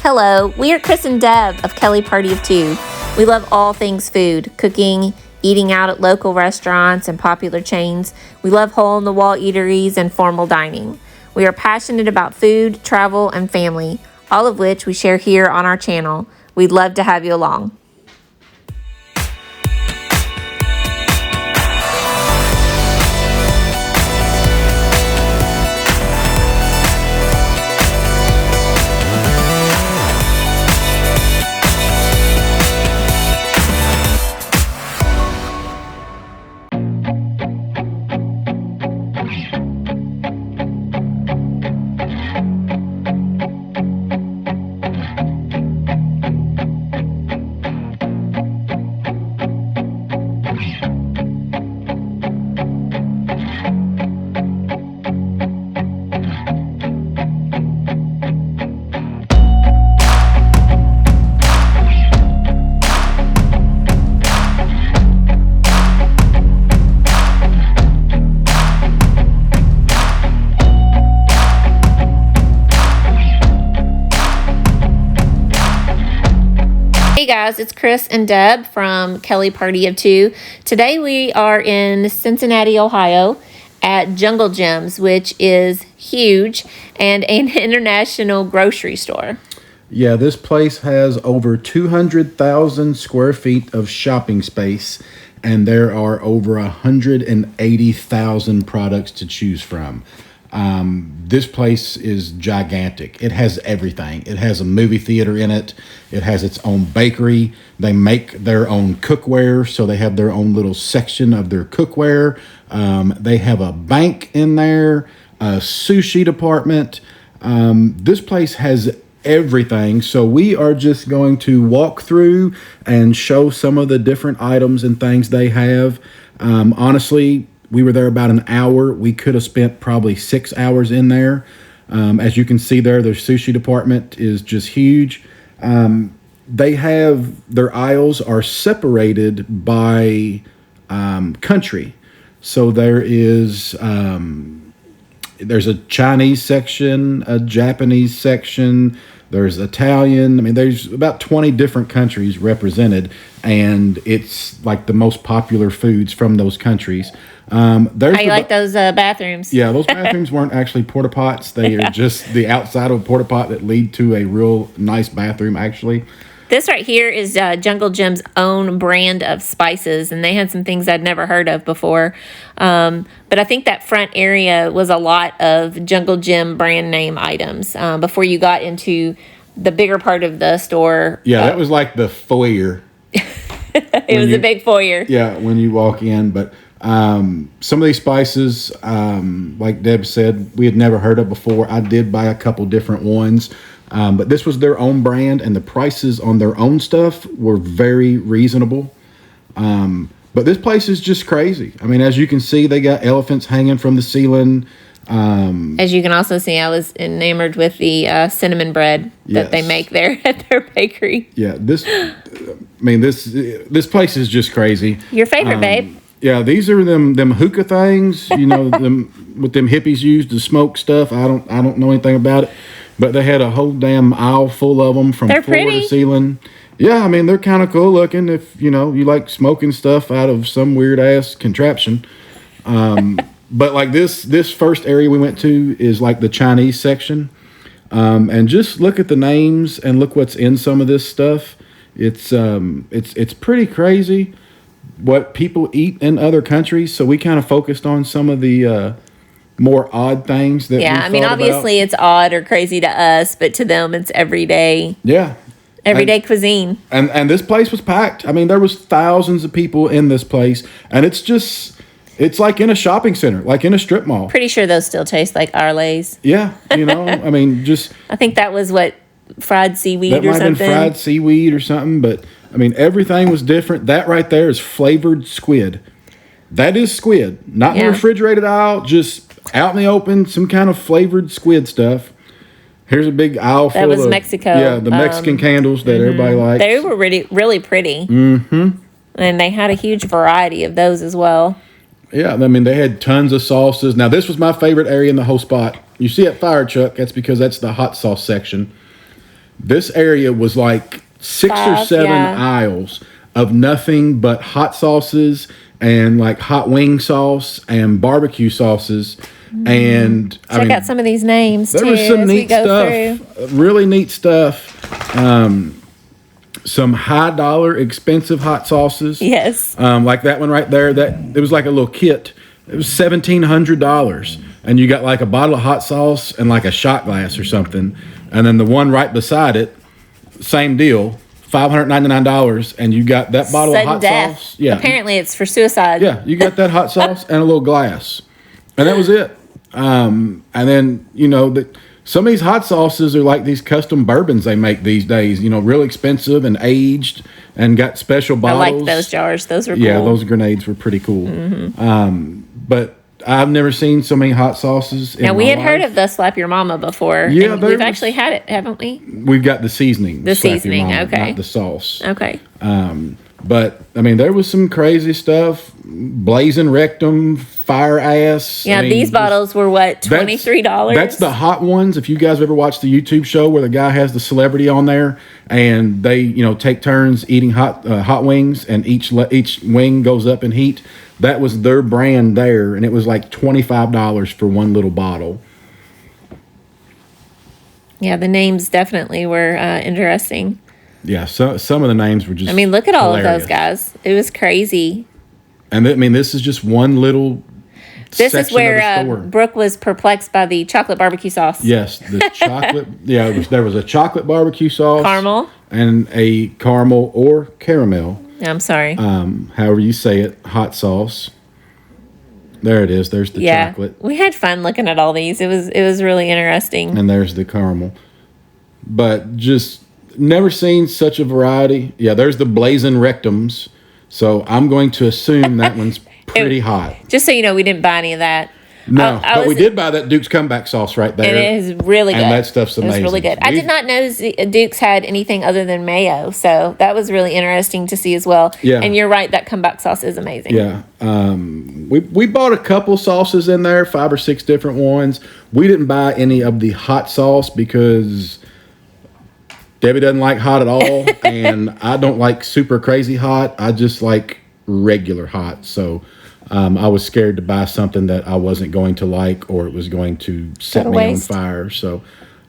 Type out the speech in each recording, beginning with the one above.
Hello, we are Chris and Deb of Kelly Party of Two. We love all things food, cooking, eating out at local restaurants and popular chains. We love hole-in-the-wall eateries and formal dining. We are passionate about food, travel, and family, all of which we share here on our channel. We'd love to have you along. Hey guys, it's Chris and Deb from Kelly Party of Two. Today we are in Cincinnati, Ohio at Jungle Jim's, which is huge and an international grocery store. Yeah, this place has over 200,000 square feet of shopping space, and there are over 180,000 products to choose from. This place is gigantic. It has everything. It has a movie theater in it. It has its own bakery. They make their own cookware, so they have their own little section of their cookware. They have a bank in there, a sushi department. This place has everything. So we are just going to walk through and show some of the different items and things they have. Honestly, we were there about an hour. We could have spent probably 6 hours in there. As you can see there, their sushi department is just huge. They have, their aisles are separated by country. So there is, there's a Chinese section, a Japanese section, there's Italian. I mean, there's about 20 different countries represented, and it's like the most popular foods from those countries. How you like those bathrooms? Yeah, those bathrooms weren't actually porta pots. They are just the outside of a porta pot that lead to a real nice bathroom, actually. This right here is Jungle Jim's own brand of spices, and they had some things I'd never heard of before. But I think that front area was a lot of Jungle Jim brand name items before you got into the bigger part of the store. Yeah, that was like the foyer. It was a big foyer. Yeah, when you walk in. But some of these spices, like Deb said, we had never heard of before. I did buy a couple different ones. But this was their own brand, and the prices on their own stuff were very reasonable. But this place is just crazy. I mean, as you can see, they got elephants hanging from the ceiling. As you can also see, I was enamored with the cinnamon bread that they make there at their bakery. Yeah, this place is just crazy. Your favorite, babe? Yeah, these are them hookah things, them what them hippies use to smoke stuff. I don't know anything about it. But they had a whole damn aisle full of them from floor to ceiling. Yeah, I mean, they're kind of cool looking if, you like smoking stuff out of some weird-ass contraption. But, like, this first area we went to is, like, the Chinese section. And just look at the names and look what's in some of this stuff. It's pretty crazy what people eat in other countries. So we kind of focused on some of the more odd things that obviously it's odd or crazy to us, but to them it's everyday cuisine. And this place was packed. I mean, there was thousands of people in this place, and it's like in a shopping center, like in a strip mall. Pretty sure those still taste like Arlays. Yeah, I mean, I think that was what, fried seaweed or something. That might have been fried seaweed or something, but I mean, everything was different. That right there is flavored squid. That is squid, not in the refrigerated aisle, just out in the open, some kind of flavored squid stuff. Here's a big aisle full of... That was Mexico. Yeah, the Mexican candles that everybody likes. They were really, really pretty. Mm-hmm. And they had a huge variety of those as well. Yeah, I mean, they had tons of sauces. Now, this was my favorite area in the whole spot. You see that fire truck, that's because that's the hot sauce section. This area was like six or Five, seven yeah. aisles of nothing but hot sauces and like hot wing sauce and barbecue sauces. And I Check mean, out some of these names there too was some as we neat go stuff, through. really neat stuff. Some high dollar expensive hot sauces. Yes. Like that one right there. That it was like a little kit. It was $1,700, and you got like a bottle of hot sauce and like a shot glass or something. And then the one right beside it, same deal, $599, and you got that bottle Sudden of hot death. sauce. Yeah, Apparently, it's for suicide. yeah, you got that hot sauce and a little glass, and that was it. And then some of these hot sauces are like these custom bourbons they make these days. Real expensive and aged, and got special I bottles. like those jars. Those were cool. Yeah, those grenades were pretty cool. But I've never seen so many hot sauces. Now, we had heard of the Slap Your Mama before. Yeah, and there we've was- actually had it, haven't we? We've got the seasoning. The Slap Your seasoning, Mama, okay. not the sauce. Okay. But I mean, there was some crazy stuff. Blazing rectum, fire ass. Yeah, I mean, these just- bottles were what, $23? That's the hot ones. If you guys ever watched the YouTube show where the guy has the celebrity on there and they, take turns eating hot wings, and each wing goes up in heat. That was their brand there, and it was like $25 for one little bottle. Yeah, the names definitely were interesting. Yeah, so some of the names were just. I mean, look at all of hilarious. those guys. It was crazy. And this is just one little. This is section of where the store. Brooke was perplexed by the chocolate barbecue sauce. Yes, the chocolate. Yeah, there was a chocolate barbecue sauce, Caramel. and a caramel or caramel, I'm sorry. however you say it, hot sauce. There it is. There's the yeah, chocolate, we had fun looking at all these. It was really interesting. and there's the caramel. But just never seen such a variety. Yeah, there's the blazing rectums. So I'm going to assume that one's pretty hot. Just so you know, we didn't buy any of that. No, I but we was- did buy that Duke's Comeback sauce right there. And it is really good. And that stuff's It was really amazing. good. I We- did not know Duke's had anything other than mayo, so that was really interesting to see as well. Yeah. And you're right, that comeback sauce is amazing. Yeah. We bought a couple sauces in there, 5 or 6 different ones. We didn't buy any of the hot sauce because Debbie doesn't like hot at all, and I don't like super crazy hot. I just like regular hot. So I was scared to buy something that I wasn't going to like, or it was going to set Go to me on waste. fire. So,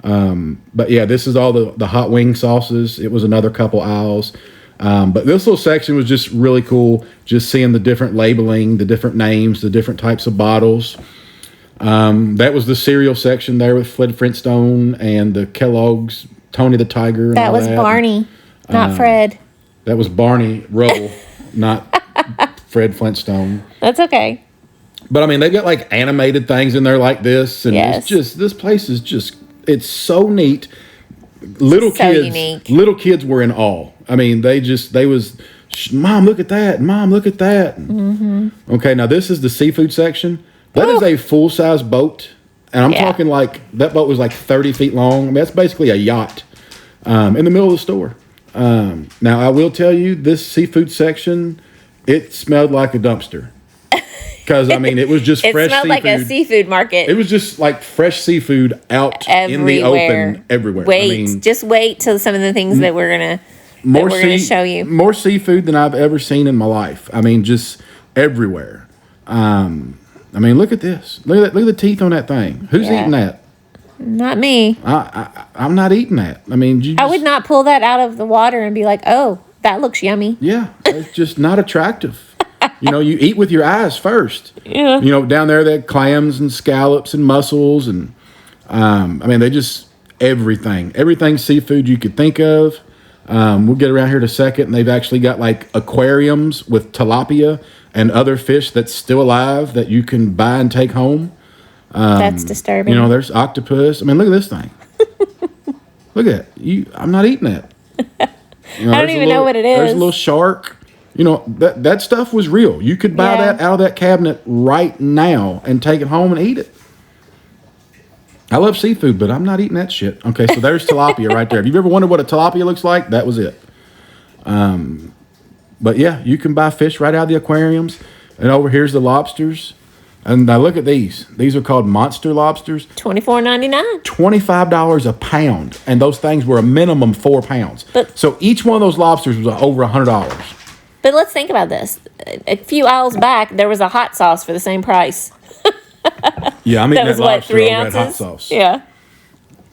but yeah, this is all the hot wing sauces. It was another couple aisles. But this little section was just really cool, just seeing the different labeling, the different names, the different types of bottles. That was the cereal section there with Fred Flintstone and the Kellogg's, Tony the Tiger. And That all was Barney, not Fred. That was Barney Rubble, not Fred Flintstone. That's okay. But I mean, they got like animated things in there like this, and Yes. it's just, this place is just, it's so neat. Little So kids, unique. little kids were in awe. I mean, they was, Mom, look at that. Mom, look at that. Mm-hmm. Okay, now this is the seafood section. That is a full size boat, and I'm Yeah. talking like that boat was like 30 feet long. I mean, that's basically a yacht in the middle of the store. Now I will tell you, this seafood section, it smelled like a dumpster. Because I mean, it was just It fresh smelled seafood. like a seafood market. It was just like fresh seafood out in the open everywhere. Wait, I mean, just wait till some of the things that we're gonna show you. more seafood than I've ever seen in my life. I mean, just everywhere. I mean, look at this. Look at the teeth on that thing. Who's Yeah. eating that? Not me. I'm not eating that. I mean, I would not pull that out of the water and be like, "Oh, that looks yummy." Yeah, it's just not attractive. You eat with your eyes first. Yeah. Down there they had clams and scallops and mussels and I mean, they just everything seafood you could think of. We'll get around here in a second, and they've actually got like aquariums with tilapia and other fish that's still alive that you can buy and take home. That's disturbing. There's octopus. I mean, look at this thing. Look at it. I'm not eating that. I don't even know what it There's a is. little shark. That stuff was real. You could buy Yeah. that out of that cabinet right now and take it home and eat it. I love seafood, but I'm not eating that shit. Okay, so there's tilapia right there. If you've ever wondered what a tilapia looks like, that was it. But yeah, you can buy fish right out of the aquariums. And over here's the lobsters. And now look at these. These are called monster lobsters. $24.99. $25 a pound, and those things were a minimum 4 pounds. So each one of those lobsters was over $100. But let's think about this. A few aisles back, there was a hot sauce for the same price. Yeah, I mean that was what, 3 over at ounces? hot sauce. Yeah.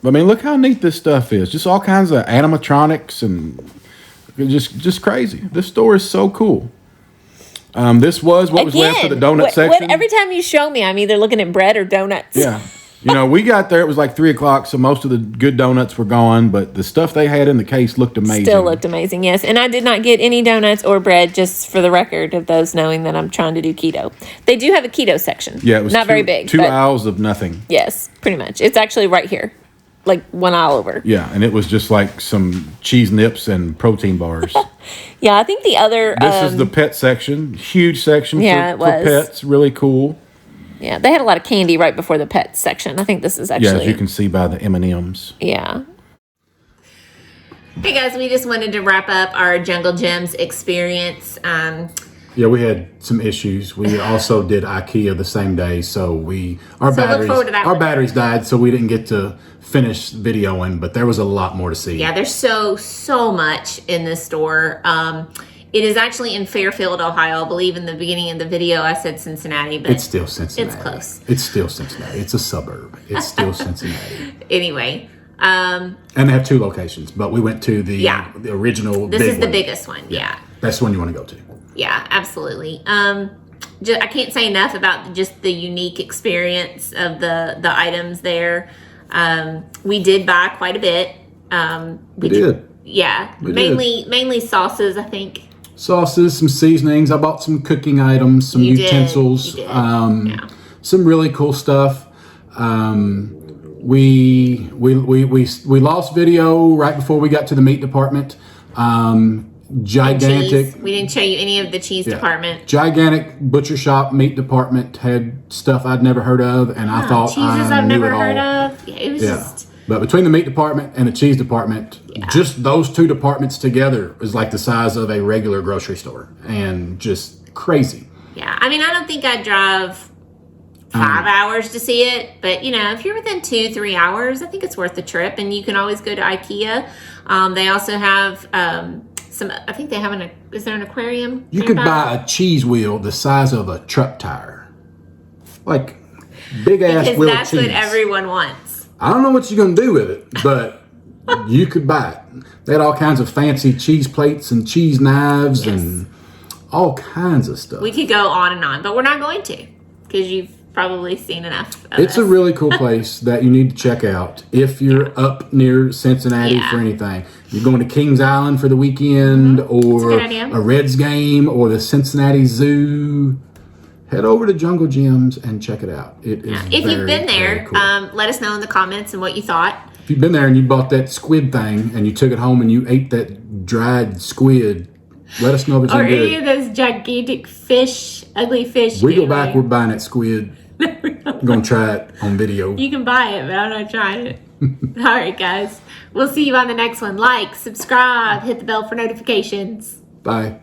I mean, look how neat this stuff is. Just all kinds of animatronics and just crazy. This store is so cool. This was what was left of the donut section. Every time you show me, I'm either looking at bread or donuts. Yeah. We got there, it was like 3 o'clock, so most of the good donuts were gone, but the stuff they had in the case looked amazing. Still looked amazing, yes. And I did not get any donuts or bread, just for the record of those knowing that I'm trying to do keto. They do have a keto section. Yeah, it was not very big. 2 aisles of nothing. Yes, pretty much. It's actually right here, like 1 aisle over. Yeah, and it was just like some cheese nips and protein bars. Yeah, I think the other... This is the pet section. Huge section for pets. Really cool. Yeah, they had a lot of candy right before the pet section. I think this is actually... Yeah, as you can see by the M&Ms. Yeah. Hey guys, we just wanted to wrap up our Jungle Gyms experience. Yeah, we had some issues. We also did IKEA the same day, so our batteries died, so we didn't get to finish videoing, but there was a lot more to see. Yeah, there's so much in this store. It is actually in Fairfield, Ohio. I believe in the beginning of the video I said Cincinnati, but it's still Cincinnati. It's close. It's still Cincinnati. It's a suburb. It's still Cincinnati. Anyway. And they have 2 locations, but we went to the original. This is the biggest one. Yeah. That's the one you want to go to. Yeah, absolutely. I can't say enough about just the unique experience of the items there. We did buy quite a bit. We did. Yeah, mainly sauces, I think. Sauces, some seasonings. I bought some cooking items, some utensils, some really cool stuff. We lost video right before we got to the meat department. Gigantic. We didn't show you any of the cheese department. Gigantic butcher shop meat department had stuff I'd never heard of, and I thought cheeses I I've knew never it all. heard of. Yeah, it was just. But between the meat department and the cheese department, just those 2 departments together is like the size of a regular grocery store, and just crazy. Yeah, I mean, I don't think I'd drive 5 hours to see it, but if you're within 2-3 hours, I think it's worth the trip. And you can always go to IKEA. They also have some. I think they have is there an aquarium? You could buy a cheese wheel the size of a truck tire, like big ass wheel of cheese. That's what everyone wants. I don't know what you're gonna do with it, but you could buy it. They had all kinds of fancy cheese plates and cheese knives and all kinds of stuff. We could go on and on, but we're not going to, because you've probably seen enough of It's a really cool place that you need to check out if you're up near Cincinnati for anything. You're going to Kings Island for the weekend, or a Reds game, or the Cincinnati Zoo. Head over to Jungle Gyms and check it out. It is if you've been there, cool. Let us know in the comments and what you thought. If you've been there and you bought that squid thing and you took it home and you ate that dried squid, let us know if it's any good. Or any of those gigantic fish, ugly fish. We go back, we're buying that squid. I'm going to try it on video. You can buy it, but I'm not trying it. All right, guys. We'll see you on the next one. Like, subscribe, hit the bell for notifications. Bye.